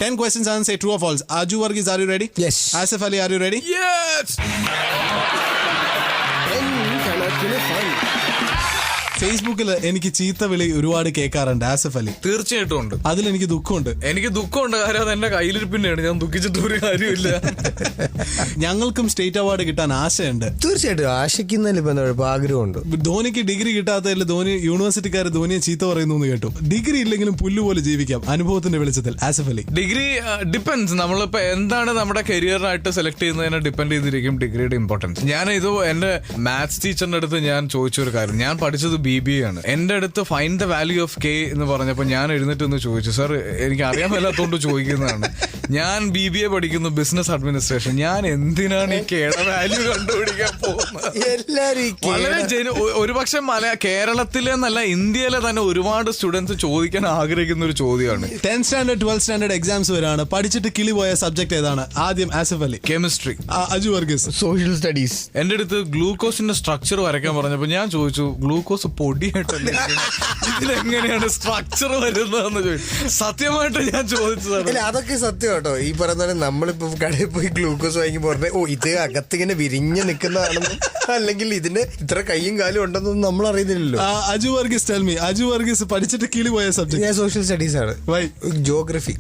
10 questions and say true or false. Aju Varghese, are you ready? Yes. Asif Ali, are you ready? Yes. ഫേസ്ബുക്കിൽ എനിക്ക് ചീത്ത വിളി ഒരുപാട് കേൾക്കാറുണ്ട് ആസിഫ് അലി. തീർച്ചയായിട്ടും ഉണ്ട്. അതിലെനിക്ക് ദുഃഖമുണ്ട്. എനിക്ക് ദുഃഖമുണ്ട്, കാര്യം അത് എന്റെ കയ്യിലിരിപ്പിന്റെയാണ്. ഞാൻ ദുഃഖിച്ചിട്ട് ഒരു കാര്യമില്ല. ഞങ്ങൾക്കും സ്റ്റേറ്റ് അവാർഡ് കിട്ടാൻ ആശയുണ്ട്. തീർച്ചയായിട്ടും ആശയ്ക്കുന്നതിൽ ഇപ്പൊ ആഗ്രഹമുണ്ട്. ധോനിക്ക് ഡിഗ്രി കിട്ടാത്തതിൽ ധോനി യൂണിവേഴ്സിറ്റിക്കാർ ധോനിയെ ചീത്ത പറയുന്നു എന്ന് കേട്ടു. ഡിഗ്രി ഇല്ലെങ്കിലും പുല്ലുപോലെ ജീവിക്കാം അനുഭവത്തിന്റെ വെളിച്ചത്തിൽ. Asif Ali, degree depends. നമ്മളിപ്പോ എന്താണ് നമ്മുടെ കരിയറായിട്ട് സെലക്ട് ചെയ്യുന്നതിനെ ഡിപ്പെൻഡ് ചെയ്തിരിക്കും ഡിഗ്രിയുടെ ഇമ്പോർട്ടൻസ്. ഞാൻ ഇത് എന്റെ മാത്സ് ടീച്ചറിന്റെ അടുത്ത് ഞാൻ ചോദിച്ചൊരു കാര്യം. ഞാൻ പഠിച്ചത് BBA ആണ്. എന്റെ അടുത്ത് find the value of K എന്ന് പറഞ്ഞപ്പോൾ ഞാൻ എഴുന്നേറ്റ് ഒന്ന് ചോദിച്ചു, സാർ എനിക്ക് അറിയാൻ മേലാത്തോണ്ട് ചോദിക്കുന്നതാണ്, ഞാൻ BBA പഠിക്കുന്നു ബിസിനസ് അഡ്മിനിസ്ട്രേഷൻ, ഞാൻ എന്തിനാണ് ഈ Kയുടെ വാല്യൂ കണ്ടുപിടിക്കാൻ പോകുന്നത്? വളരെ ഒരുപക്ഷെ കേരളത്തിലെ എന്നല്ല ഇന്ത്യയിലെ തന്നെ ഒരുപാട് സ്റ്റുഡൻസ് ചോദിക്കാൻ ആഗ്രഹിക്കുന്ന ഒരു ചോദ്യമാണ്. 10th standard 12th standard exams വരാണ്. പഠിച്ചിട്ട് കിളി പോയ സബ്ജക്ട് ഏതാണ്? ആദ്യം Asif Ali. Chemistry. Aju Varghese. Social studies. എന്റെ അടുത്ത് ഗ്ലൂക്കോസിന്റെ സ്ട്രക്ചർ വരയ്ക്കാൻ പറഞ്ഞപ്പോ ഞാൻ ചോദിച്ചു, ഗ്ലൂക്കോസ് പൊടിയായിട്ടല്ലേ, ഇതിലെങ്ങനെയാണ് സ്ട്രക്ചർ വരുന്നതെന്ന് ചോദിച്ചു. സത്യമായിട്ട് ഞാൻ ചോദിച്ചതാണ്. അതൊക്കെ സത്യം കേട്ടോ. ഈ പറയുന്ന നമ്മളിപ്പോ കടയിൽ പോയി ഗ്ലൂക്കോസ് വാങ്ങിക്കുമ്പോ പറഞ്ഞ ഇത് അകത്തിങ്ങനെ വിരിഞ്ഞ് നിൽക്കുന്നതാണെന്നും അല്ലെങ്കിൽ ഇതിന് ഇത്ര കയ്യും കാലും ഉണ്ടെന്നൊന്നും നമ്മൾ അറിയുന്നില്ലല്ലോ. അജു വർഗീസ്, ടെൽ മീ, അജു വർഗീസ് പഠിച്ചിട്ട് കിളി പോയ സബ്ജക്ട്? ഞാൻ സോഷ്യൽ സ്റ്റഡീസ് ആണ്. ജോഗ്രഫി.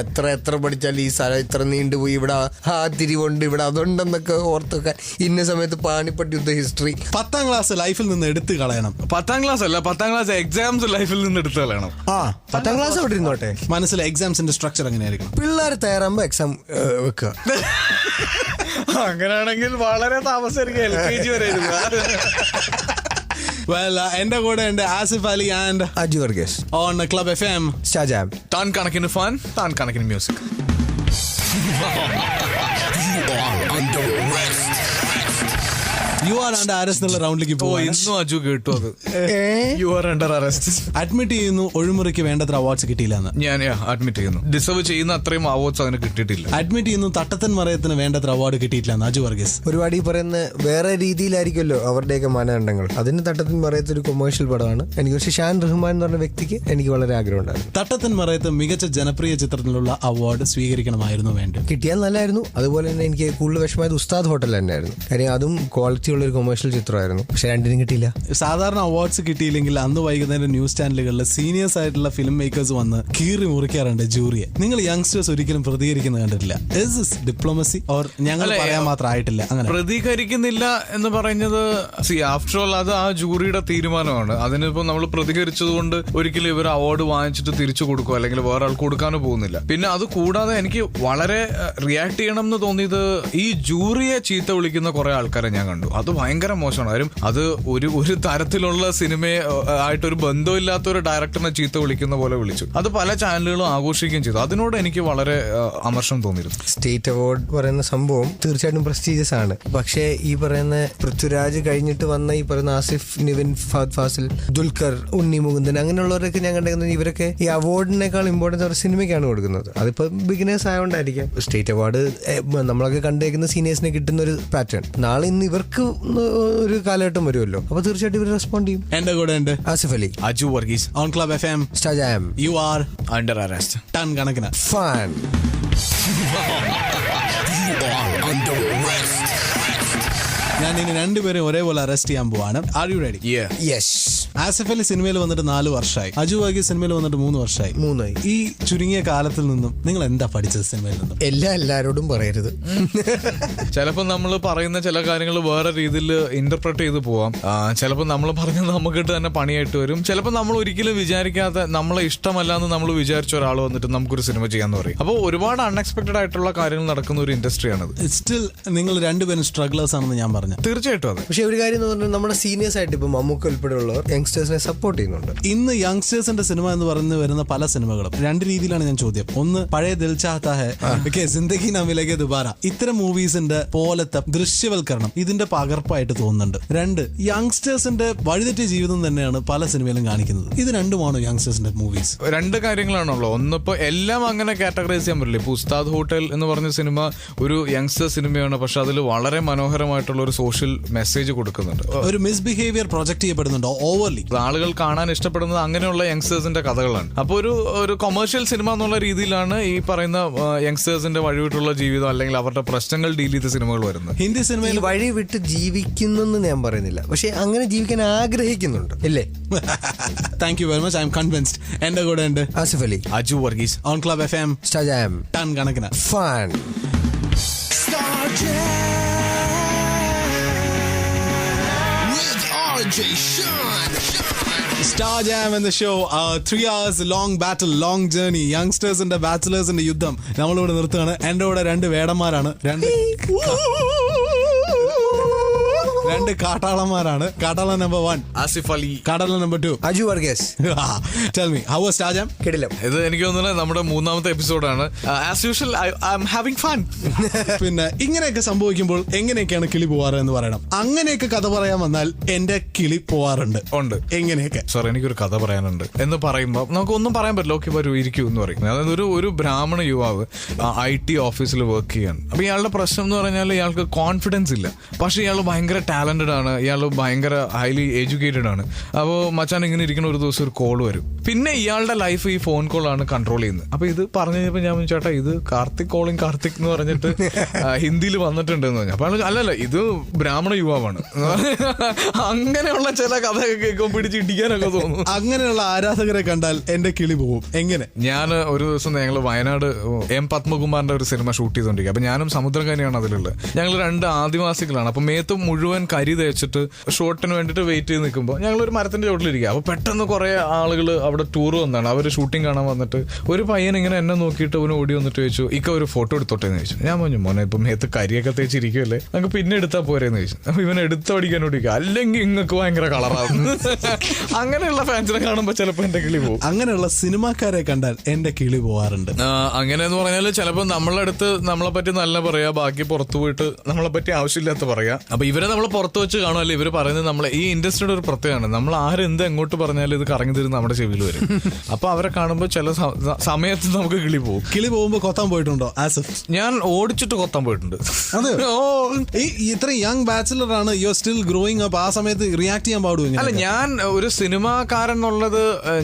എത്ര പഠിച്ചാലും ഈ സ്ഥലം ഇത്ര നീണ്ടുപോയി, ഇവിടെ ആ തിരിവുണ്ട്, ഇവിടെ അതുണ്ടെന്നൊക്കെ ഓർത്തൊക്കെ ഇന്ന സമയത്ത് പാനിപ്പട്ട് യുദ്ധ ഹിസ്റ്ററി. 10th ക്ലാസ് ലൈഫിൽ നിന്ന് എടുത്തു കളയണം. 10th ക്ലാസ് അല്ല, 10th ക്ലാസ് എക്സാംസ് ലൈഫിൽ നിന്ന് എടുത്തു കളയണം. 10th ക്ലാസ് അവിടെ ഇരുന്നോട്ടെ. മനസ്സിലെ എക്സാംസിന്റെ സ്ട്രക്ചർ എങ്ങനെയായിരിക്കും? പിള്ളേർ തയ്യാറാകുമ്പോ എക്സാം വെക്കുക. അങ്ങനെയാണെങ്കിൽ വളരെ താമസിക്കും. LKG വരെ. Well, എന്റെ കൂടെ ഉണ്ട് Asif Ali and Aju Varghese on Club FM. Star jam. താൻ കണക്കിന് ഫൺ, താൻ കണക്കിന് music. You are under arrest എന്നുള്ള റൗണ്ടിലേക്ക് പോയി. ഇന്നും അജു കേട്ടു അത്. You are under arrest. Admit ചെയ്യുന്നു ഒഴിമുറിക്ക് വേണ്ടത്ര അവാർഡ്സ് കിട്ടിയില്ലെന്ന്. ഞാൻ അഡ്മിറ്റ് ചെയ്യുന്നു. ഡിസർവ് ചെയ്യുന്ന അത്രയും അവാർഡ്സ് അതിന് കിട്ടിയിട്ടില്ല. അഡ്മിറ്റ് ചെയ്യുന്നു തട്ടത്തൻ മറയത്തിന് വേണ്ടത്ര അവാർഡ് കിട്ടിയിട്ടില്ലെന്ന് അജു വർഗീസ്. ഒരുപാട് ഈ പറയുന്ന വേറെ രീതിയിലായിരിക്കുമല്ലോ അവരുടെയൊക്കെ മാനദണ്ഡങ്ങൾ. അതിന് തട്ടത്തിൻ മറയത്ത് ഒരു കൊമേഴ്ഷ്യൽ പടമാണ്. എനിക്ക് പക്ഷേ ഷാൻ റഹ്മാൻ എന്ന് പറഞ്ഞ വ്യക്തിക്ക് എനിക്ക് വളരെ ആഗ്രഹം ഉണ്ടായിരുന്നു. തട്ടത്തൻ മറയത്ത് മികച്ച ജനപ്രിയ ചിത്രത്തിനുള്ള അവാർഡ് സ്വീകരിക്കണമായിരുന്നു വേണ്ടത്. കിട്ടിയാൽ നല്ലായിരുന്നു. അതുപോലെ തന്നെ എനിക്ക് കൂടുതൽ വിഷമമായത് ഉസ്താദ് ഹോട്ടൽ തന്നെയായിരുന്നു. കാര്യം അതും ക്വാളിറ്റി ഉള്ള ഒരു കൊമേഴ്ഷ്യൽ ചിത്രമായിരുന്നു. പക്ഷെ രണ്ടിനും കിട്ടിയില്ല. സാധാരണ അവാർഡ്സ് കിട്ടിയില്ലെങ്കിൽ അന്ന് വൈകുന്നേരം ന്യൂസ് ചാനലുകളിൽ സീനിയേഴ്സ് ആയിട്ടുള്ള ഫിലിം മേക്കേഴ്സ് വന്ന് കീറി മുറിക്കാറുണ്ട് ജൂറിയെ. നിങ്ങൾ യങ്സ്റ്റേഴ്സ് ഒരിക്കലും പ്രതികരിക്കുന്നത് കണ്ടിട്ടില്ല. ഇസ് ദിസ് ഡിപ്ലോമസി ഓർ ഞങ്ങൾ പറയാൻ മാത്രം ആയിട്ടില്ല? അങ്ങനെ പ്രതികരിക്കുന്നില്ല എന്ന് പറയുന്നത് ആഫ്റ്റർ ഓൾ അത് ആ ജൂറിയുടെ തീരുമാനമാണ്. അതിനിപ്പോ നമ്മൾ പ്രതികരിച്ചതുകൊണ്ട് ഒരിക്കലും ഇവർ അവാർഡ് വാങ്ങിച്ചിട്ട് തിരിച്ചു കൊടുക്കുക അല്ലെങ്കിൽ വേറെ ആൾക്ക് കൊടുക്കാനോ പോകുന്നില്ല. പിന്നെ അത് കൂടാതെ എനിക്ക് വളരെ റിയാക്ട് ചെയ്യണം എന്ന് തോന്നിയത് ഈ ജൂറിയെ ചീത്ത വിളിക്കുന്ന കുറെ ആൾക്കാരെ ഞാൻ കണ്ടു. അത് ഭയങ്കര മോശമാണ്. കാര്യം അത് ഒരു തരത്തിലുള്ള സിനിമയെ ആയിട്ടൊരു ബന്ധമില്ലാത്ത ഒരു ഡയറക്ടറിനെ ചീത്ത വിളിക്കുന്ന പോലെ വിളിച്ചു. അത് പല ചാനലുകളും ആഘോഷിക്കുകയും ചെയ്തു. അതിനോട് എനിക്ക് വളരെ അമർഷം തോന്നിയിരുന്നു. സ്റ്റേറ്റ് അവാർഡ് പറയുന്ന സംഭവം തീർച്ചയായിട്ടും പ്രസ്റ്റീജിയസ് ആണ്. പക്ഷേ ഈ പറയുന്ന പൃഥ്വിരാജ് കഴിഞ്ഞിട്ട് വന്ന ഈ പറയുന്ന ആസിഫ്, നിവിൻ, ഫഹദ് ഫാസിൽ, ദുൽഖർ, ഉണ്ണി മുകുന്ദൻ അങ്ങനെയുള്ളവരൊക്കെ ഞാൻ കണ്ടിരുന്നത് ഇവരൊക്കെ ഈ അവാർഡിനേക്കാൾ ഇമ്പോർട്ടൻസ് അവർ സിനിമയ്ക്കാണ് കൊടുക്കുന്നത്. അതിപ്പോ ബിഗിനേഴ്സ് ആയതുകൊണ്ടായിരിക്കാം. സ്റ്റേറ്റ് അവാർഡ് നമ്മളൊക്കെ കണ്ടേക്കുന്ന സീനിയേഴ്സിനെ കിട്ടുന്ന ഒരു പാറ്റേൺ. നാളെ ഇന്ന് ഇവർക്ക് ഒരു കാലഘട്ടം വരുമല്ലോ. അപ്പൊ തീർച്ചയായിട്ടും ഇവർ റെസ്പോണ്ട് ചെയ്യും. എന്റെ കൂടെ ഉണ്ട് Asif Ali, Aju Varghese on Club FM. Star Jam. You are under arrest. Ton കണക്കിന് ഫൺ. ഞാൻ ഇനി രണ്ടുപേരും ഒരേപോലെ അറസ്റ്റ് ചെയ്യാൻ പോവാണ്. Are you ready? Yes. Asif Ali സിനിമയിൽ വന്നിട്ട് 4 വർഷമായി. അജു വർഗീസ് സിനിമയിൽ വന്നിട്ട് 3 വർഷമായി. ഈ ചുരുങ്ങിയ കാലത്തിൽ നിന്നും നിങ്ങൾ എന്താ പഠിച്ചത് സിനിമയിൽ നിന്നും? എല്ലാരോടും പറയരുത്. ചിലപ്പോൾ നമ്മൾ പറയുന്ന ചില കാര്യങ്ങൾ വേറെ രീതിയിൽ ഇന്റർപ്രറ്റ് ചെയ്ത് പോവാം. ചിലപ്പോൾ നമ്മൾ പറഞ്ഞത് നമുക്കിട്ട് തന്നെ പണിയായിട്ട് വരും. ചിലപ്പോൾ നമ്മൾ ഒരിക്കലും വിചാരിക്കാത്ത, നമ്മളെ ഇഷ്ടമല്ല എന്ന് നമ്മൾ വിചാരിച്ച ഒരാൾ വന്നിട്ട് നമുക്കൊരു സിനിമ ചെയ്യാന്ന് പറയും. അപ്പോൾ ഒരുപാട് അൺഎക്സ്പെക്ടഡ് ആയിട്ടുള്ള കാര്യങ്ങൾ നടക്കുന്ന ഒരു ഇൻഡസ്ട്രിയാണത്. സ്റ്റിൽ നിങ്ങൾ രണ്ടുപേരും സ്ട്രഗ്ലേഴ്സ് ആണെന്ന് ഞാൻ പറഞ്ഞു. തീർച്ചയായിട്ടും അതെ. പക്ഷെ ഒരു കാര്യം എന്ന് പറഞ്ഞാൽ നമ്മുടെ സീനിയേഴ്സ് ആയിട്ട് ഇപ്പൊ മമ്മൂക്ക ഉൾപ്പെടെയുള്ളവർ യങ്സ്റ്റേഴ്സിനെ സപ്പോർട്ട് ചെയ്യുന്നുണ്ട്. ഇന്ന് യങ്സ്റ്റേഴ്സിന്റെ സിനിമ എന്ന് പറഞ്ഞു വരുന്ന പല സിനിമകളും 2 രീതിയിലാണ് ഞാൻ ചോദ്യം. ഒന്ന്, പഴയ ദിൽ ചാഹത്താ ഹൈ, സിന്ദഗി നാ മിലേഗി ദുബാര, ഇത്തരം മൂവീസിന്റെ പോലത്തെ ദൃശ്യവൽക്കരണം ഇതിന്റെ പകർപ്പായിട്ട് തോന്നുന്നുണ്ട്. 2, യങ്സ്റ്റേഴ്സിന്റെ വഴിതെറ്റിയ ജീവിതം തന്നെയാണ് പല സിനിമയിലും കാണിക്കുന്നത്. ഇത് രണ്ടുമാണോ യങ്സ്റ്റേഴ്സിന്റെ മൂവീസ്? 2 കാര്യങ്ങളാണുള്ളത്. ഒന്നിപ്പോ എല്ലാം അങ്ങനെ കാറ്റഗറൈസ് ചെയ്യാൻ പറ്റില്ല. ഇപ്പൊ ഉസ്താദ് ഹോട്ടൽ എന്ന് പറഞ്ഞ സിനിമ ഒരു യങ്സ്റ്റർ സിനിമയാണ്. പക്ഷെ അതിൽ വളരെ മനോഹരമായിട്ടുള്ള ഒരു സോഷ്യൽ മെസ്സേജ് കൊടുക്കുന്നുണ്ട്. ഒരു മിസ്ബിഹേവിയർ പ്രൊജക്ട് ചെയ്യപ്പെടുന്നുണ്ടോ ഓവർലി? ആളുകൾ കാണാൻ ഇഷ്ടപ്പെടുന്നത് അങ്ങനെയുള്ള യങ്സ്റ്റേഴ്സിന്റെ കഥകളാണ്. അപ്പോൾ ഒരു കൊമേഴ്ഷ്യൽ സിനിമ എന്നുള്ള രീതിയിലാണ് ഈ പറയുന്ന യങ്സ്റ്റേഴ്സിന്റെ വഴിവിട്ടുള്ള ജീവിതം അല്ലെങ്കിൽ അവരുടെ പ്രശ്നങ്ങൾ ഡീൽ ചെയ്ത സിനിമകൾ വരുന്നത്. ഹിന്ദി സിനിമയിൽ വഴി വിട്ട് ജീവിക്കുന്നെന്ന് ഞാൻ പറയുന്നില്ല, പക്ഷെ അങ്ങനെ ജീവിക്കാൻ ആഗ്രഹിക്കുന്നുണ്ട് ഇല്ലേ? Thank you very much, I am convinced. എന്റെ കൂടെ ഉണ്ട് Asif Ali, Aju Varghese, on Club FM Star Jam, ton കണക്കിന് fun. Star Jam in the show, 3 hours long battle, long journey, youngsters-ന്റെ ബാച്ചിലേഴ്സിന്റെ യുദ്ധം നമ്മളിവിടെ നിർത്തുകയാണ്. എൻ്റെ കൂടെ 2 വേടന്മാരാണ്, രണ്ട് കാട്ടാളന്മാരാണ്. കാട്ടാളൻ നമ്പർ 1 ആസിഫ് അലി, കാട്ടാളൻ number 2 Aju Varghese. Tell me, how was Star Jam? കിടിലം. ഇത് എനിക്ക് തോന്നുന്നത് നമ്മുടെ 3ാമത്തെ എപ്പിസോഡാണ്. As usual I am having fun. പിന്നെ ഇങ്ങനെയൊക്കെ സംഭവിക്കുമ്പോൾ എങ്ങനെയൊക്കെയാണ് കിളി പോവാറ് എന്ന് പറയണം. അങ്ങനെയൊക്കെ കഥ പറയാൻ വന്നാൽ എന്റെ കിളി പോവാറുണ്ട്. ഉണ്ട്. എങ്ങനെയൊക്കെ? സാർ, എനിക്കൊരു കഥ പറയാനുണ്ട് എന്ന് പറയുമ്പോൾ നമുക്ക് ഒന്നും പറയാൻ പറ്റില്ല. ഓക്കെ, വരൂ, ഇരിക്കൂ എന്ന് പറയും. അതായത് ഒരു ബ്രാഹ്മണ യുവാവ് IT ഓഫീസിൽ വർക്ക് ചെയ്യാണ്. അപ്പൊ ഇയാളുടെ പ്രശ്നം എന്ന് പറഞ്ഞാൽ ഇയാൾക്ക് കോൺഫിഡൻസ് ഇല്ല. പക്ഷെ ഇയാൾ ഭയങ്കര ടാലന്റഡ് ആണ്, ഇയാൾ ഭയങ്കര ഹൈലി എഡ്യൂക്കേറ്റഡ് ആണ്. അപ്പോൾ മച്ചാൻ ഇങ്ങനെ ഇരിക്കുന്ന ഒരു ദിവസം ഒരു കോൾ വരും. പിന്നെ ഇയാളുടെ ലൈഫ് ഈ ഫോൺ കോൾ ആണ് കൺട്രോൾ ചെയ്യുന്നത്. അപ്പൊ ഇത് പറഞ്ഞു കഴിഞ്ഞപ്പോൾ ഞാൻ ചേട്ടാ ഇത് കാർത്തിക് കോളിംഗ് കാർത്തിക് എന്ന് പറഞ്ഞിട്ട് ഹിന്ദിയിൽ വന്നിട്ടുണ്ട് എന്ന് പറഞ്ഞു. അപ്പൊ അല്ലല്ല, ഇത് ബ്രാഹ്മണ യുവാവാണ്. അങ്ങനെയുള്ള ചില കഥയൊക്കെ കേൾക്കുമ്പോൾ പിടിച്ച് ഇടിക്കാനൊക്കെ തോന്നും. അങ്ങനെയുള്ള ആരാധകരെ കണ്ടാൽ എന്റെ കിളി പോകും. എങ്ങനെ? ഞാൻ ഒരു ദിവസം ഞങ്ങൾ വയനാട് M. പത്മകുമാറിന്റെ ഒരു സിനിമ ഷൂട്ട് ചെയ്തോണ്ടിരിക്കുക. അപ്പൊ ഞാനും സമുദ്രകനിയാണ് അതിലുള്ളത്. ഞങ്ങൾ 2 ആദിവാസികളാണ്. അപ്പൊ മേത്ത് മുഴുവൻ കരി തേച്ചിട്ട് ഷോട്ടിന് വേണ്ടിട്ട് വെയിറ്റ് ചെയ്ത് നിൽക്കുമ്പോൾ ഞങ്ങൾ ഒരു മരത്തിന്റെ ചോട്ടിലിരിക്കുക. അപ്പൊ പെട്ടെന്ന് കുറെ ആളുകൾ അവിടെ ടൂർ വന്നതാണ്. അവർ ഷൂട്ടിംഗ് കാണാൻ വന്നിട്ട് ഒരു പയ്യൻ ഇങ്ങനെ എന്നെ നോക്കിയിട്ട് അവന് ഓടി വന്നിട്ട് ചോദിച്ചു, ഇക്ക ഒരു ഫോട്ടോ എടുത്തോട്ടെ എന്ന് ചോദിച്ചു. ഞാൻ പറഞ്ഞു, മോനെ ഇപ്പം മേത്ത് കരിയൊക്കെ തേച്ചിരിക്കുമല്ലേ, നമുക്ക് പിന്നെ എടുത്താൽ പോരെന്ന് ചോദിച്ചു. അപ്പൊ ഇവൻ എടുത്തോടിക്കാനോടിക്കുക, അല്ലെങ്കിൽ ഇങ്ങക്ക് ഭയങ്കര കളറാകുന്നു. അങ്ങനെയുള്ള ഫാൻസിനെ കാണുമ്പോൾ ചിലപ്പോൾ എന്റെ കിളി പോകും. അങ്ങനെയുള്ള സിനിമാക്കാരെ കണ്ടാൽ എന്റെ കിളി പോവാറുണ്ട്. അങ്ങനെയെന്ന് പറഞ്ഞാൽ ചിലപ്പോൾ നമ്മളെ അടുത്ത് നമ്മളെ പറ്റി നല്ല പറയാ, ബാക്കി പുറത്തു പോയിട്ട് നമ്മളെ പറ്റി ആവശ്യമില്ലാത്ത പറയാ. അപ്പൊ ഇവരെ നമ്മൾ പുറത്ത് വെച്ച് കാണുമല്ലോ. ഇവര് പറയുന്നത് നമ്മളെ ഈ ഇൻഡസ്ട്രിയുടെ ഒരു പ്രത്യേകമാണ്. നമ്മൾ ആരെന്ത് എങ്ങോട്ട് പറഞ്ഞാലും ഇത് കറങ്ങി തരുന്ന നമ്മുടെ ചെവിയിൽ വരും. അപ്പൊ അവരെ കാണുമ്പോൾ ചില സമയത്ത് നമുക്ക് കിളി പോകും. കിളി പോകുമ്പോ കൊത്താൻ പോയിട്ടുണ്ടോ ആസിഫ്? ഞാൻ ഓടിച്ചിട്ട് കൊത്താൻ പോയിട്ടുണ്ട്. അതെ. ഇത്ര യങ് ബാച്ചിലർ ആണ്, you are still growing up. ആ സമയത്ത് റിയാക്ട് ചെയ്യാൻ പാടുമോ? അല്ല, ഞാൻ ഒരു സിനിമാക്കാരൻ എന്നുള്ളത്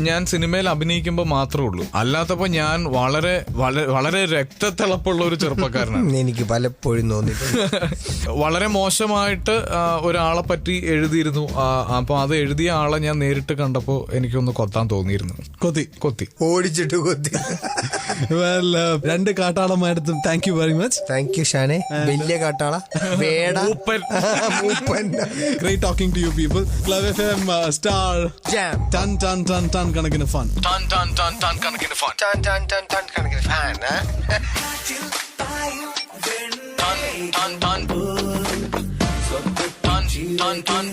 ഞാൻ സിനിമയിൽ അഭിനയിക്കുമ്പോൾ മാത്രമേ ഉള്ളൂ. അല്ലാത്തപ്പോ ഞാൻ വളരെ വളരെ രക്തത്തിളപ്പുള്ള ഒരു ചെറുപ്പക്കാരനാണ്. എനിക്ക് പലപ്പോഴും തോന്നിയിട്ടുണ്ട്. വളരെ മോശമായിട്ട് ഒരാളെ പറ്റി എഴുതിയിരുന്നു. അപ്പൊ അത് എഴുതിയ ആളെ ഞാൻ നേരിട്ട് കണ്ടപ്പോ എനിക്കൊന്ന് കൊത്താൻ തോന്നിയിരുന്നു. കൊത്തി ഓടിച്ചിട്ട് കൊത്തി. Well, 2 കാട്ടാളന്മാരടുത്തും thank you very much. Thank you ഷാനെ. വലിയ കാട്ടാള, വേട, മൂപ്പൻ. Great talking to you people. Club FM, Star Jam. Ton കണക്കിന് fun. Ton കണക്കിന് fun. Ton കണക്കിന് ഫാൻ. Ton.